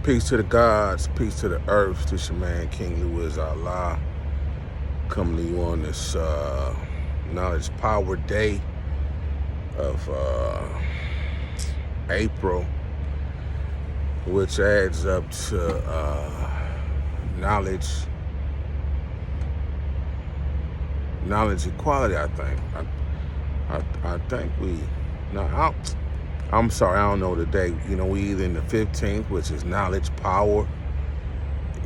Peace to the gods, peace to the earth. This your man, King Louis Allah, coming to you on this Knowledge Power Day of April, which adds up to knowledge equality, I think. I think we, no, I'm sorry, I don't know the date. You know, we either in the 15th, which is knowledge power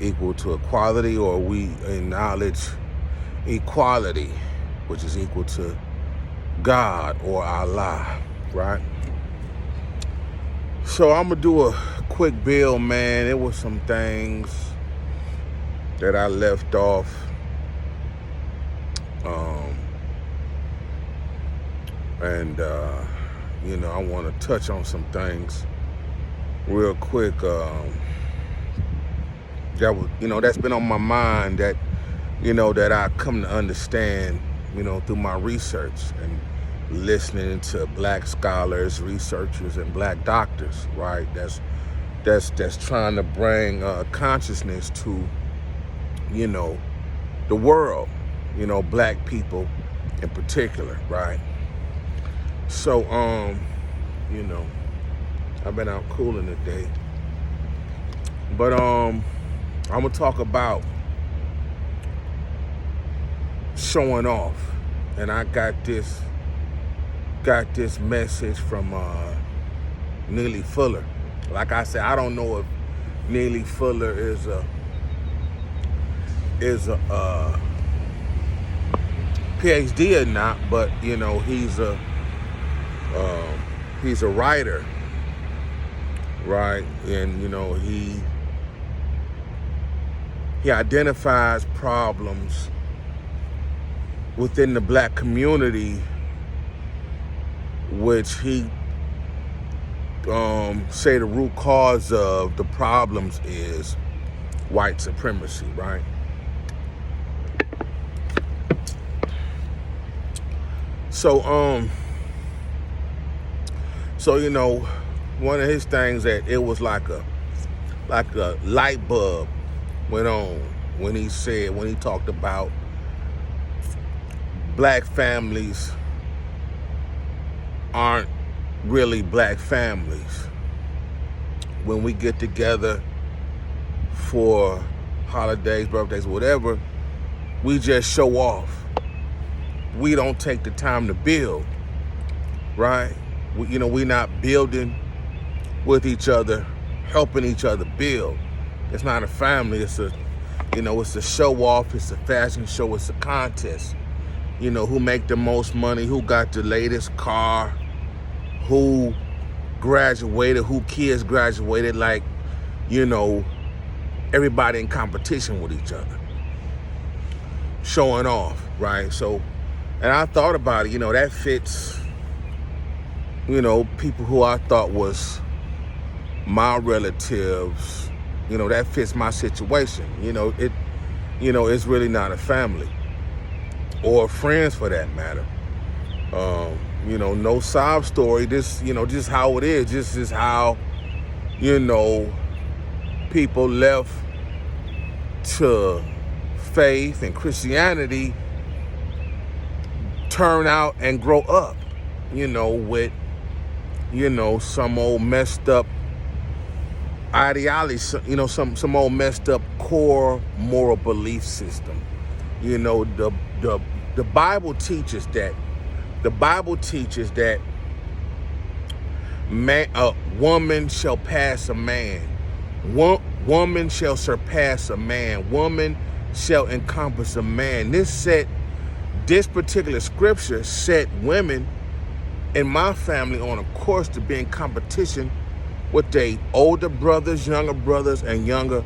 equal to equality, or we in knowledge equality, which is equal to God or Allah, right? So I'm gonna do a quick build, man. It was some things that I left off. You know, I want to touch on some things real quick. That was, you know, that's been on my mind, that, you know, that I come to understand, you know, through my research and listening to black scholars, researchers, and black doctors, right? That's trying to bring consciousness to, you know, the world, you know, black people in particular, right? So, you know, I've been out cooling today, but I'm gonna talk about showing off, and I got this message from Neely Fuller. Like I said, I don't know if Neely Fuller is a PhD or not, but you know, he's a writer, right? And you know, he identifies problems within the black community, which he say the root cause of the problems is white supremacy, right? So you know, one of his things, that it was like a light bulb went on when he talked about black families aren't really black families. When we get together for holidays, birthdays, whatever, we just show off. We don't take the time to build, right? You know, we're not building with each other, helping each other build. It's not a family. It's a, you know, it's a show off. It's a fashion show. It's a contest. You know, who make the most money, who got the latest car, who graduated, who kids graduated. Like, you know, everybody in competition with each other, showing off, right? So, and I thought about it, you know, that fits, you know, people who I thought was my relatives, you know, that fits my situation. You know, it's really not a family or friends for that matter. You know, no sob story. This, you know, just how it is. This is how, you know, people left to faith and Christianity turn out and grow up, you know, with, you know, some old messed up ideology, you know, some old messed up core moral belief system. You know, the Bible teaches that. The Bible teaches that a woman shall pass a man. Woman shall surpass a man. Woman shall encompass a man. This particular scripture set women in my family on a course to be in competition with their older brothers, younger brothers, and younger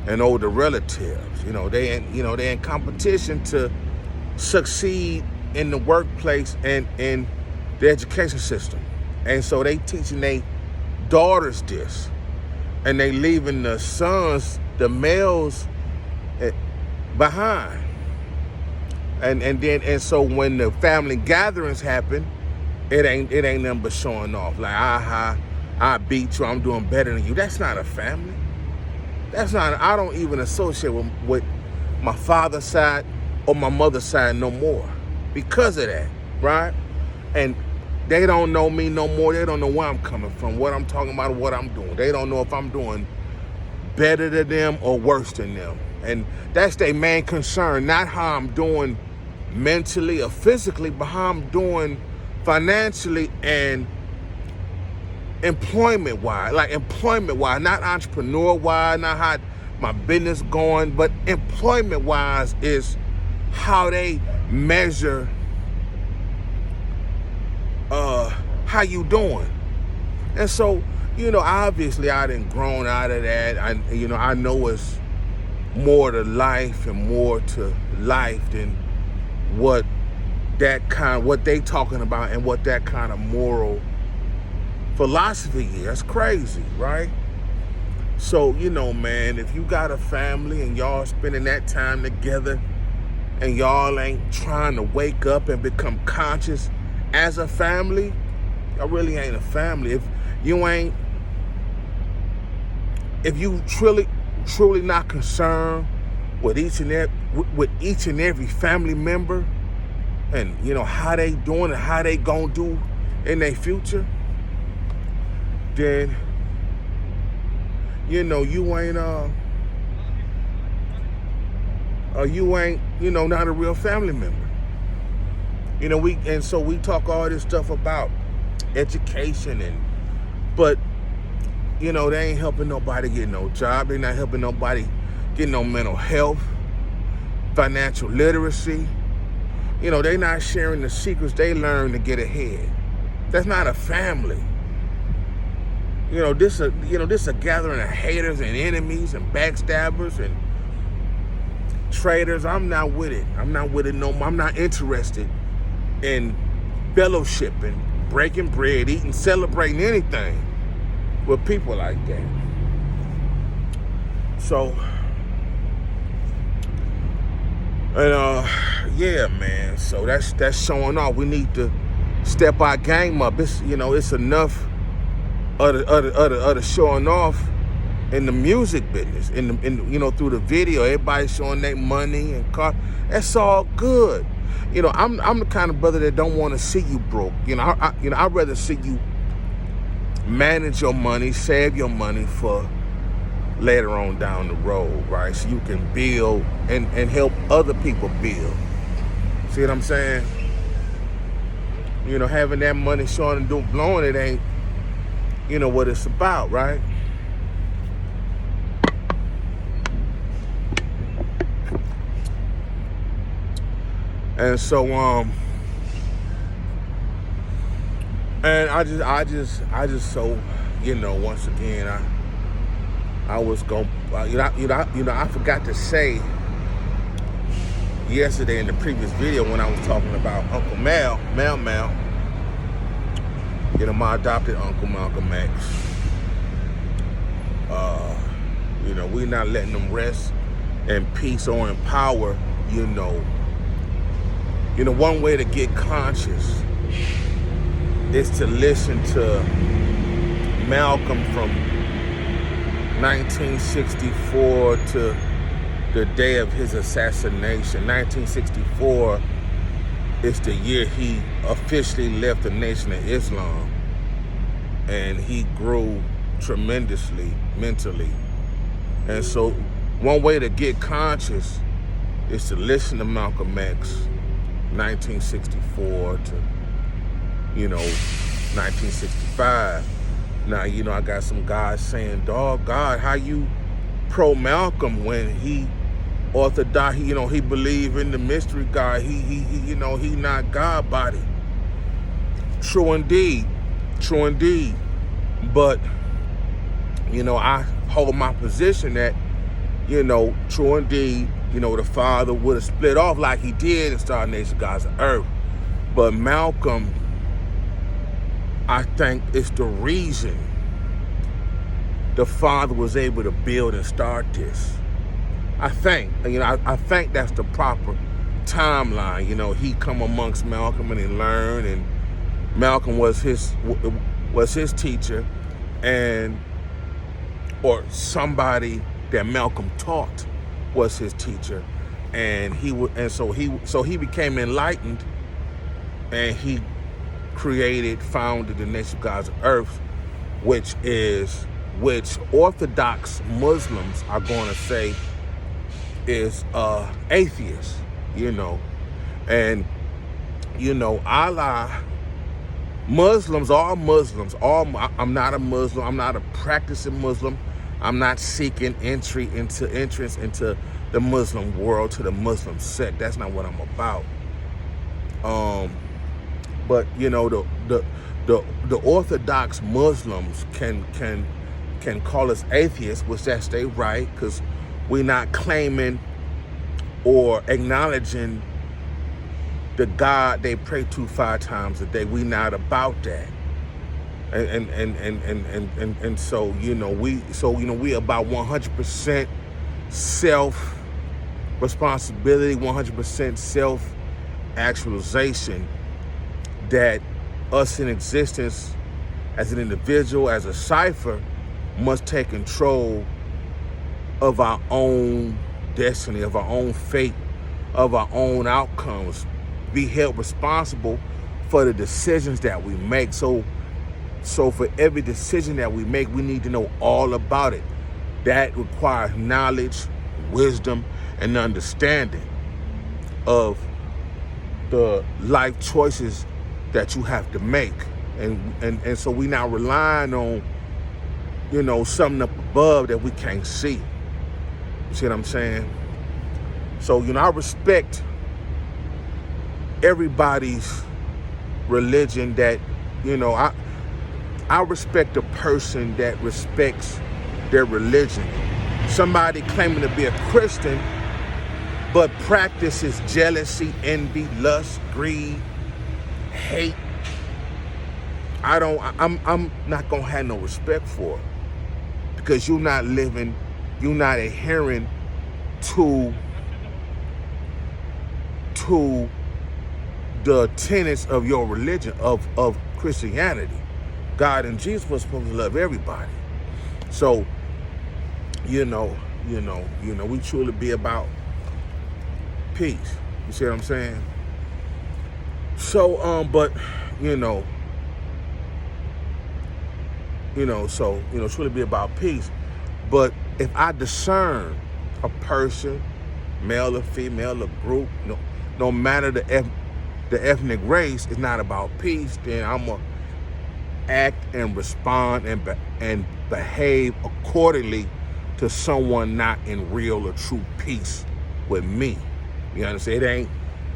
and older relatives. You know, they're in competition to succeed in the workplace and in the education system. And so they teaching their daughters this, and they leaving the sons, the males, behind. And so when the family gatherings happen, it ain't nothing but showing off. Like, I beat you, I'm doing better than you. That's not a family. That's not, I don't even associate with my father's side or my mother's side no more because of that, right? And they don't know me no more. They don't know where I'm coming from, what I'm talking about, what I'm doing. They don't know if I'm doing better than them or worse than them. And that's their main concern, not how I'm doing mentally or physically, but how I'm doing financially and employment-wise, not entrepreneur-wise, not how my business going, but employment-wise is how they measure how you doing. And so, obviously I done grown out of that. I know it's more to life and more to life than what they talking about and what that kind of moral philosophy is. That's crazy, right? So, man, if you got a family and y'all spending that time together and y'all ain't trying to wake up and become conscious as a family, y'all really ain't a family. If you truly not concerned with each and every family member and how they doing and how they gonna do in their future, then you ain't not a real family member. So we talk all this stuff about education but they ain't helping nobody get no job. They not helping nobody get no mental health, financial literacy. They not sharing the secrets they learned to get ahead. That's not a family. This a gathering of haters and enemies and backstabbers and traitors. I'm not with it. I'm not with it no more. I'm not interested in fellowshipping, breaking bread, eating, celebrating anything with people like that. So, yeah, man. So that's showing off. We need to step our game up. It's it's enough of the showing off in the music business. Through the video, everybody showing their money and car. That's all good. I'm the kind of brother that don't want to see you broke. I'd rather see you manage your money, save your money for later on down the road, right? So you can build and help other people build. See what I'm saying? Having that money showing and blowing it ain't, what it's about, right? And so, and I just so, once again, I was going, I forgot to say yesterday in the previous video when I was talking about Uncle Mal, my adopted uncle, Malcolm X. We not letting them rest in peace or in power, one way to get conscious is to listen to Malcolm from 1964 to the day of his assassination. 1964 is the year he officially left the Nation of Islam, and he grew tremendously mentally. And so one way to get conscious is to listen to Malcolm X, 1964 to 1965. Now, I got some guys saying, dog, God, how you pro Malcolm when he orthodox, he believe in the mystery God. He not God body. True indeed. But, I hold my position that, true indeed, the Father would have split off like he did and started Nation of Gods of Earth. But Malcolm, I think, is the reason the Father was able to build and start this. I think, I think that's the proper timeline. He come amongst Malcolm and he learned, and Malcolm was his teacher, or somebody that Malcolm taught was his teacher, and so he became enlightened, and he founded the Nation of God's Earth, which Orthodox Muslims are going to say is atheist, and Allah. Muslims, I'm not a Muslim. I'm not a practicing Muslim. I'm not seeking entrance into the Muslim world, to the Muslim sect. That's not what I'm about. But the Orthodox Muslims can call us atheists, which that's their right, because we're not claiming or acknowledging the God they pray to 5 times a day. We not about that. And so we about 100% self responsibility, 100% self actualization, that us in existence as an individual, as a cipher, must take control of our own destiny, of our own fate, of our own outcomes. Be held responsible for the decisions that we make. So for every decision that we make, we need to know all about it. That requires knowledge, wisdom, and understanding of the life choices that you have to make. And so we not relying on, something up above that we can't see. You see what I'm saying? So, I respect everybody's religion. That I respect a person that respects their religion. Somebody claiming to be a Christian but practices jealousy, envy, lust, greed, hate, I'm not gonna have no respect for it, because you're not adhering to the tenets of your religion, of Christianity. God and Jesus was supposed to love everybody. So, we truly be about peace. You see what I'm saying? So, truly be about peace. But if I discern a person, male or female, a group, no matter the ethnic race, is not about peace, then I'm going to act and respond and behave accordingly to someone not in real or true peace with me. You understand? It ain't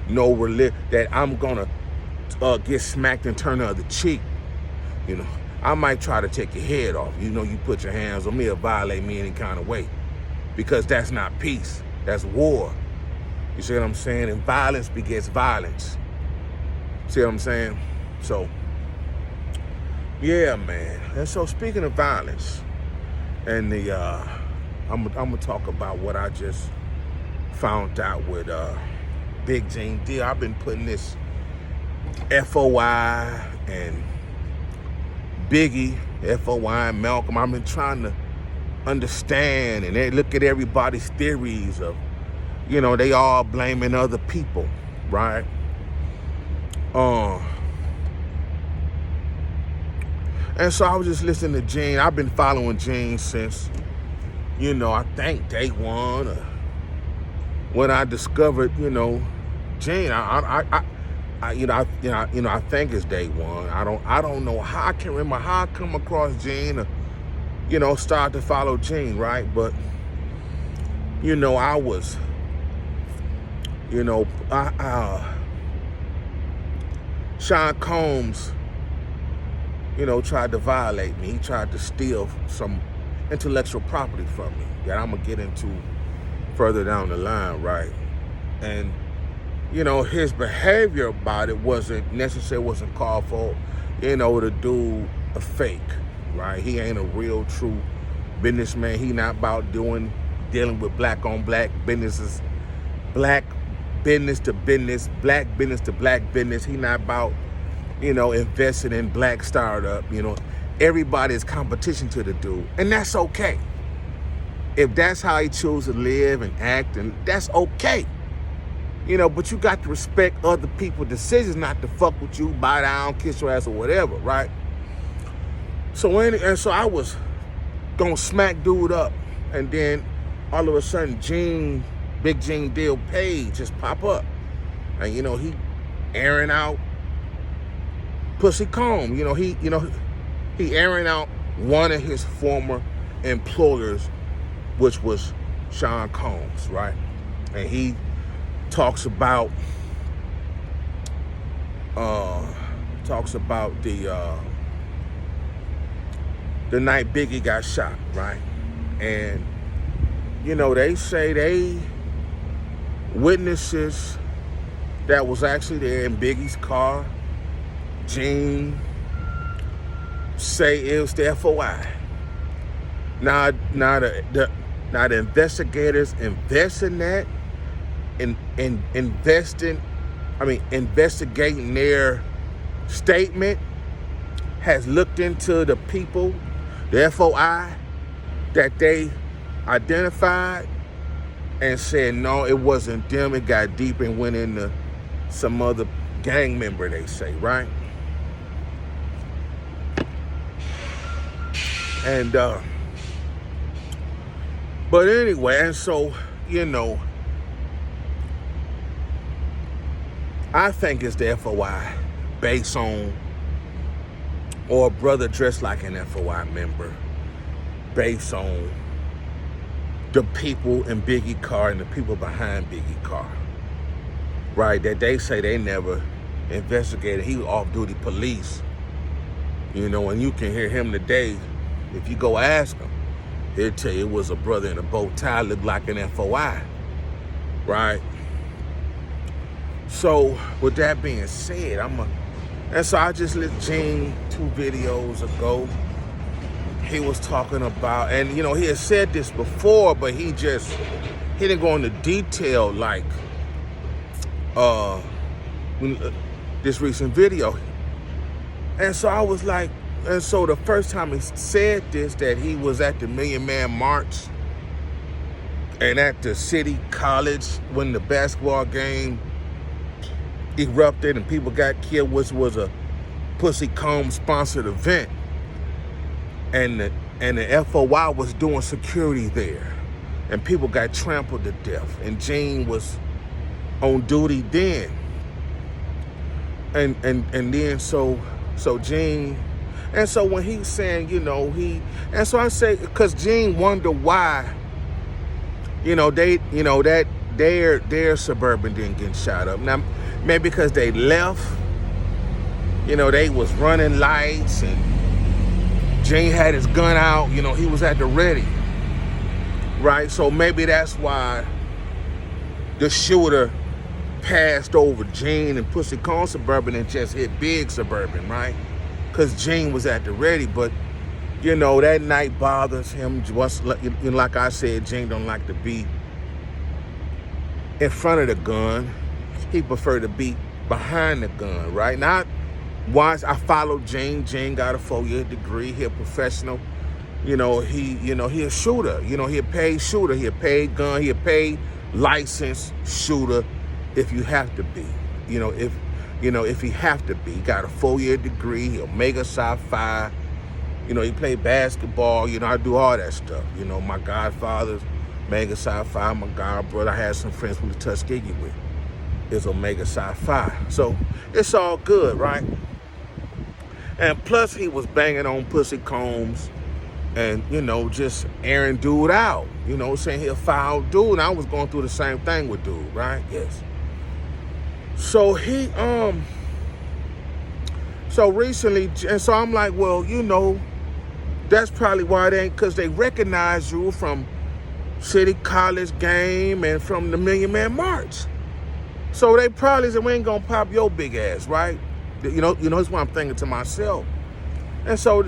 no religion that I'm going to get smacked and turn the other cheek. I might try to take your head off. You put your hands on me or violate me any kind of way, because that's not peace. That's war. You see what I'm saying? And violence begets violence. See what I'm saying? So, yeah, man. And so, speaking of violence, and I'm gonna talk about what I just found out with Big Gene deal. I've been putting this FOI and Biggie, FOI and Malcolm. I've been trying to understand and look at everybody's theories of, they all blaming other people, right? And so I was just listening to Gene. I've been following Gene since, I think day one, when I discovered, Gene. I think it's day one. I don't know how. I can't remember how I come across Gene, or, start to follow Gene, right? But, I was, Sean Kombz, tried to violate me. He tried to steal some intellectual property from me that I'm going to get into further down the line, right? And, his behavior about it wasn't called for. The dude a fake, right? He ain't a real, true businessman. He not about dealing with black on black businesses, black business to business, black business to black business. He not about, investing in black startup. Everybody is competition to the dude, and that's okay. if that's how he chooses to live and act, and that's okay. You know, but you got to respect other people's decisions not to fuck with you, bow down, kiss your ass or whatever, right? So so I was gonna smack dude up, and then all of a sudden Big Gene Deal page just pop up. And you know, he airing out PussyKombz. He airing out one of his former employers, which was Sean Kombz, right? And he talks about the night Biggie got shot, right? And you know, they say they witnesses that was actually there in Biggie's car, Gene, say it was the FOI. Now the investigators investing that, investigating their statement, has looked into the people, the FOI, that they identified, and said, no, it wasn't them. It got deep and went into some other gang member, they say, right? And, but anyway, and so, you know, I think it's the FOI based on, or a brother dressed like an FOI member based on the people in Biggie car and the people behind Biggie car, right? That they say they never investigated. He was off-duty police, you know, and you can hear him today. If you go ask him, he'll tell you it was a brother in a bow tie, looked like an FOI, right? So with that being said, and so I just let Gene 2 videos ago. He was talking about, and you know, he had said this before, but he didn't go into detail like this recent video. And so I was like, and so the first time he said this, that he was at the Million Man March and at the City College when the basketball game erupted and people got killed, which was a PussyKombz sponsored event. And the FOI was doing security there, and people got trampled to death. And Gene was on duty then. And then so Gene, and so when he's saying, you know, and so I say, because Gene wonder why, you know, that their Suburban didn't get shot up. Now, maybe because they left, you know, they was running lights, and Gene had his gun out, you know, he was at the ready, right? So maybe that's why the shooter passed over Gene and PussyKombz Suburban and just hit Big Suburban, right? Because Gene was at the ready. But, you know, that night bothers him. Like I said, Gene don't like to be in front of the gun. He prefer to be behind the gun, right? Now, once I followed Gene. Gene got a 4-year degree. He a professional. He a shooter. You know, he a paid shooter. He a paid gun. He a paid licensed shooter. If you have to be, if he have to be, he got a 4-year degree. He Omega Psi Phi. You know, he played basketball. You know, I do all that stuff. You know, my godfather's Omega Psi Phi. My god brother, I had some friends with the Tuskegee with, is Omega Psi Phi. So it's all good, right? And plus, he was banging on PussyKombz and, you know, just airing dude out. You know, saying he a foul dude. And I was going through the same thing with dude, right? Yes. So so recently, and so I'm like, well, you know, that's probably why they ain't, because they recognize you from City College game and from the Million Man March. So they probably said, we ain't gonna pop your big ass, right? You know, that's what I'm thinking to myself. And so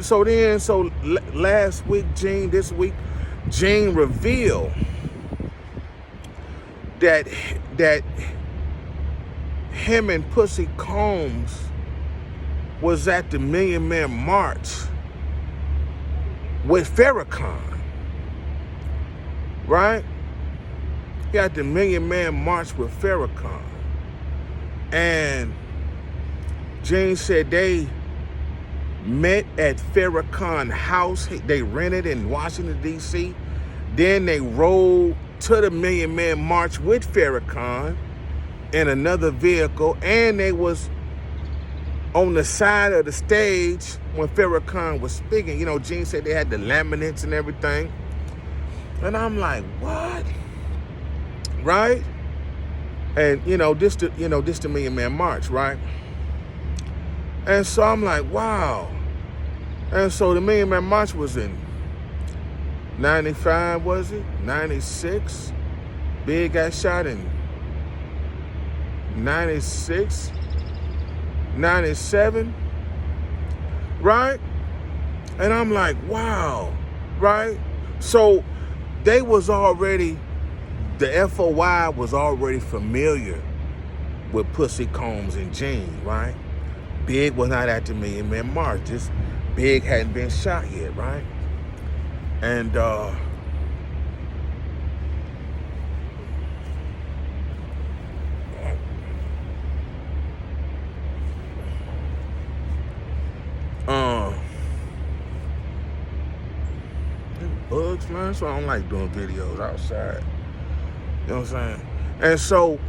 last week, this week, Gene revealed that him and PussyKombz was at the Million Man March with Farrakhan. right? He had the Million Man March with Farrakhan. And Gene said they met at Farrakhan's house. They rented in Washington, D.C. Then they rode to the Million Man March with Farrakhan in another vehicle. And they was on the side of the stage when Farrakhan was speaking. You know, Gene said they had the laminates and everything. And I'm like, what? Right? And, this the Million Man March, right? And so I'm like, wow. And so the Million Man March was in 95, was it? 96? Big got shot in 96, 97, right? And I'm like, wow, right? So they was already, the FOI was already familiar with PussyKombz and Gene, right? Big was not at the Million Man March. Just Big hadn't been shot yet, right? And bugs, man. So I don't like doing videos outside. You know what I'm saying? And so,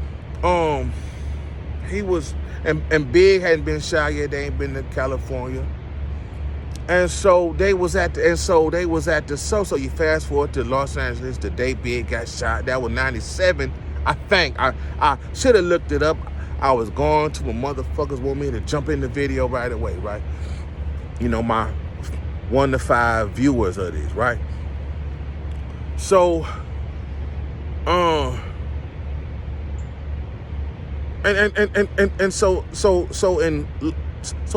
he was, and Big hadn't been shot yet. They ain't been to California. And so they was at the, so you fast forward to Los Angeles, the day Big got shot. That was 97, I think. I should have looked it up. I was going to when motherfuckers want me to jump in the video right away, right? My 1 to 5 viewers of this, right? So, so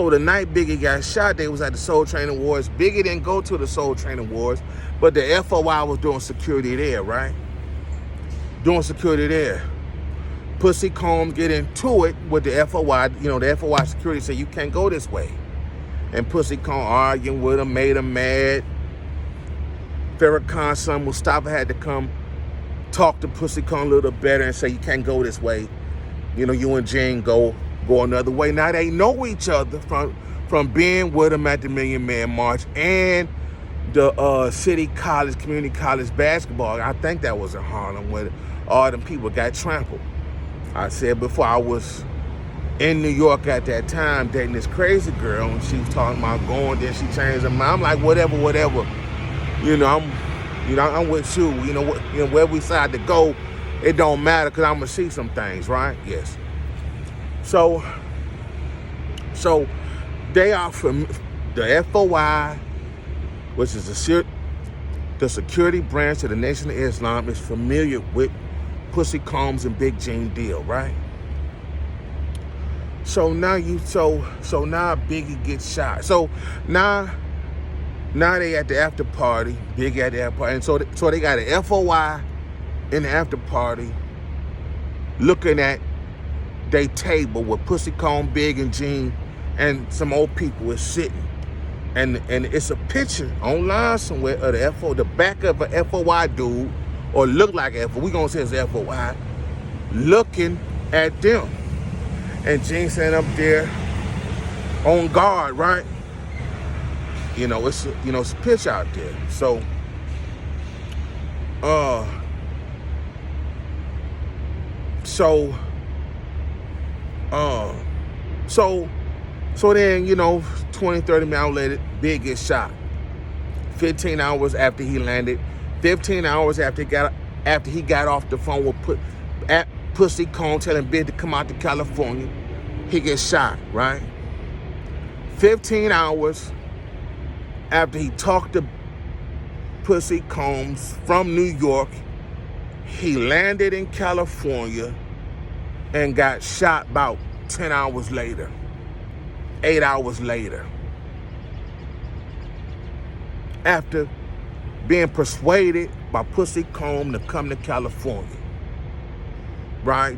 the night Biggie got shot, they was at the Soul Train Awards. Biggie didn't go to the Soul Train Awards, but the FOI was doing security there, right? Doing security there. PussyKombz get into it with the FOI. The FOI security said, you can't go this way. And PussyKombz arguing with him, made him mad. Farrakhan's son Mustafa had to come talk to PussyKombz a little better and say, you can't go this way. You and Gene go another way. Now they know each other from being with him at the Million Man March and the City College, Community College basketball. I think that was in Harlem where all them people got trampled. I said before, I was in New York at that time dating this crazy girl, and she was talking about going, then she changed her mind. I'm like, whatever. I'm with you. Where we decide to go, it don't matter because I'm gonna see some things, right? Yes. So they are from the FOI, which is the security branch of the Nation of Islam, is familiar with PussyKombz and Big Gene deal, right? So now now Biggie gets shot. So now they at the after party, Biggie at the after party, and so they got an FOI in the after party looking at they table with PussyKombz, Big and Gene, and some old people is sitting. And it's a picture online somewhere of the back of a FOI dude, or look like a FOI, we gonna say it's a FOI, looking at them. And Gene standing up there on guard, right? It's a pitch out there. So then, 20, 30 minutes later, Big gets shot. 15 hours after he landed, 15 hours after he got off the phone with PussyKombz telling Big to come out to California, he gets shot, right? 15 hours after he talked to PussyKombz from New York, he landed in California and got shot about 10 hours later, 8 hours later. After being persuaded by PussyKombz to come to California. Right?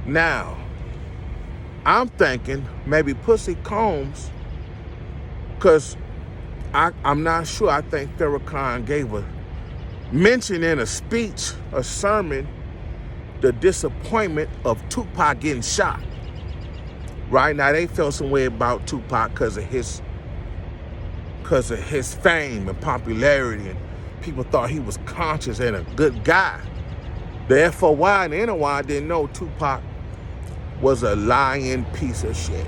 Now, I'm thinking maybe PussyKombz, because I'm not sure. I think Farrakhan gave mentioned in a speech, a sermon, the disappointment of Tupac getting shot. Right now, they felt some way about Tupac because of his fame and popularity, and people thought he was conscious and a good guy. The FOI and the NOI didn't know Tupac was a lying piece of shit.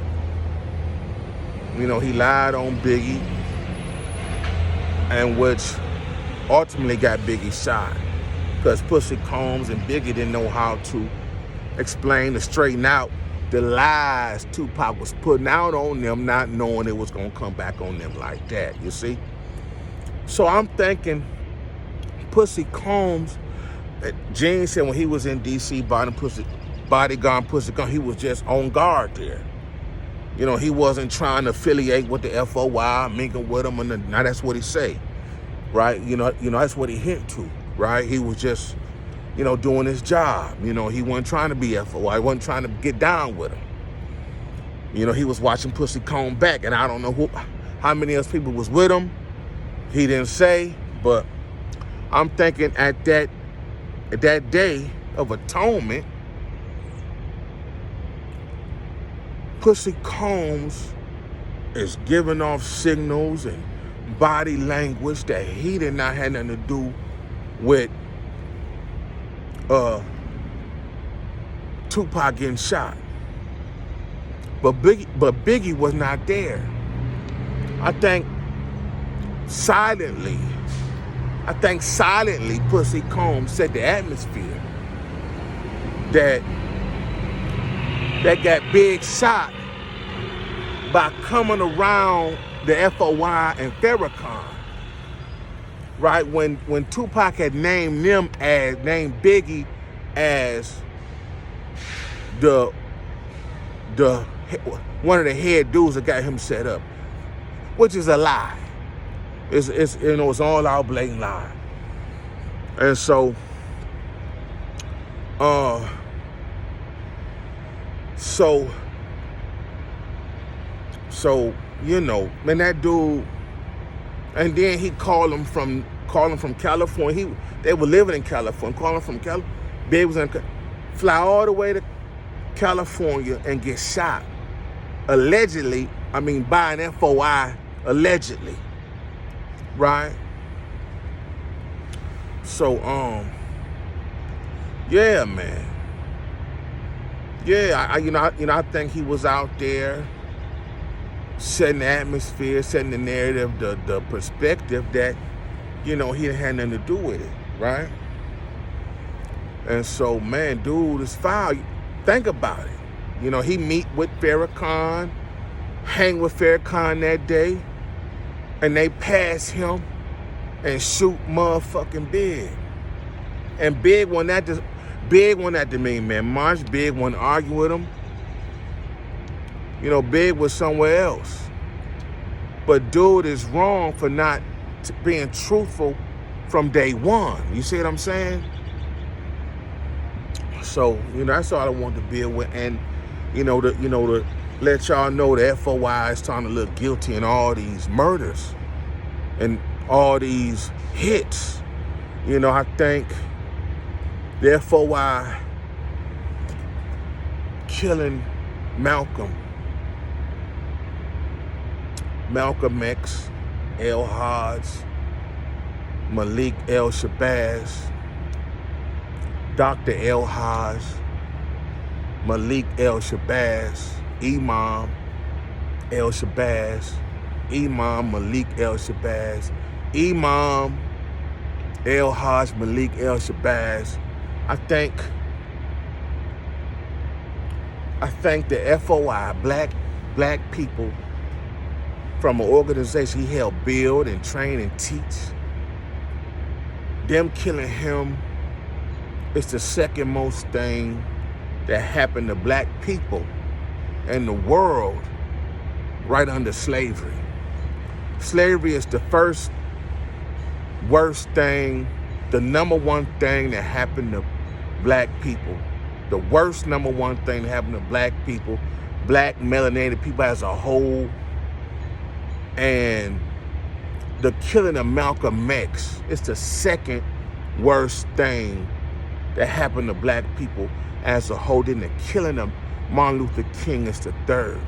You know, he lied on Biggie, and which ultimately got Biggie shot, because PussyKombz and Biggie didn't know how to explain or straighten out the lies Tupac was putting out on them, not knowing it was going to come back on them like that, you see? So I'm thinking PussyKombz, Gene said when he was in D.C. bodyguard PussyKombz, he was just on guard there. You know, he wasn't trying to affiliate with the FOI, mingle with them, and now that's what he say, right? You know, that's what he hint to, right? He was just, you know, doing his job. You know, he wasn't trying to be FOI. He wasn't trying to get down with him. You know, he was watching PussyKombz back, and I don't know how many other people was with him. He didn't say, but I'm thinking at that day of atonement, PussyKombz is giving off signals and body language that he did not have nothing to do with Tupac getting shot. But Biggie was not there. I think silently PussyKombz set the atmosphere that got Big shot by coming around the FOI and Farrakhan. Right, when Tupac had named Biggie as the one of the head dudes that got him set up, which is a lie. It's you know, it's all out blatant lie. And so you know, man, that dude, and then he called him from California. They were living in California, calling from California. Big was fly all the way to California and get shot. Allegedly, I mean by an FOI, allegedly. Right? So, yeah, man. Yeah, I think he was out there setting the atmosphere, setting the narrative, the perspective that, you know, he had nothing to do with it, right? And so, man, dude, it's foul. Think about it. You know, he meet with Farrakhan, hang with Farrakhan that day, and they pass him and shoot motherfucking Big. And Big went at the main man March. Big wouldn't argue with him. You know, Big was somewhere else. But dude is wrong for not being truthful from day one. You see what I'm saying? So, you know, that's all I wanted to build with. And, you know, to let y'all know the FOI is starting to look guilty in all these murders and all these hits. You know, I think the FOI killing Malcolm X, El Hajj, Malik El Shabazz, Dr. El Hajj, Malik El Shabazz, Imam El Shabazz, Imam Malik El Shabazz, Imam El Hajj, Malik El Shabazz. I think the FOI, black people from an organization he helped build and train and teach, them killing him is the second most thing that happened to black people in the world right under slavery. Slavery is the first worst thing, the number one thing that happened to black people. The worst number one thing that happened to black people, black melanated people as a whole. And the killing of Malcolm X is the second worst thing that happened to black people as a whole. Then the killing of Martin Luther King is the third.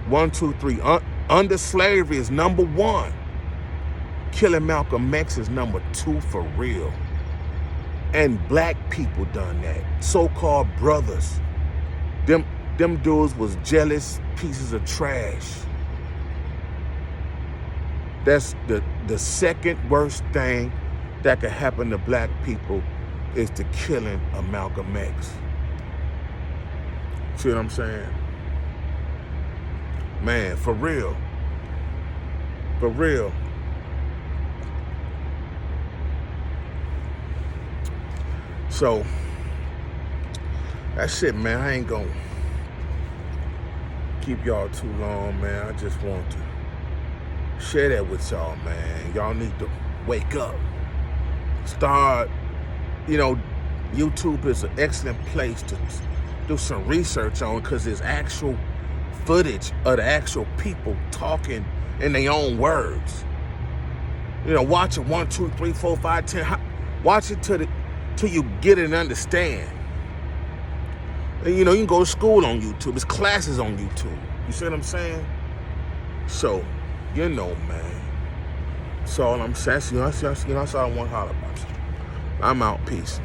1, 2, 3. Under slavery is number 1. Killing Malcolm X is number 2 for real. And black people done that. So-called brothers. Them dudes was jealous pieces of trash. That's the second worst thing that could happen to black people is the killing of Malcolm X. See what I'm saying? Man, for real. For real. So, that's it, man. I ain't gonna keep y'all too long, man. I just want to share that with y'all, man. Y'all need to wake up. Start, YouTube is an excellent place to do some research on, because there's actual footage of the actual people talking in their own words. Watch it 1, 2, 3, 4, 5, 10. Watch it till you get it and understand. And, you can go to school on YouTube. There's classes on YouTube. You see what I'm saying? So, man. That's all I'm saying. That's all I want to holler about. I'm out. Peace.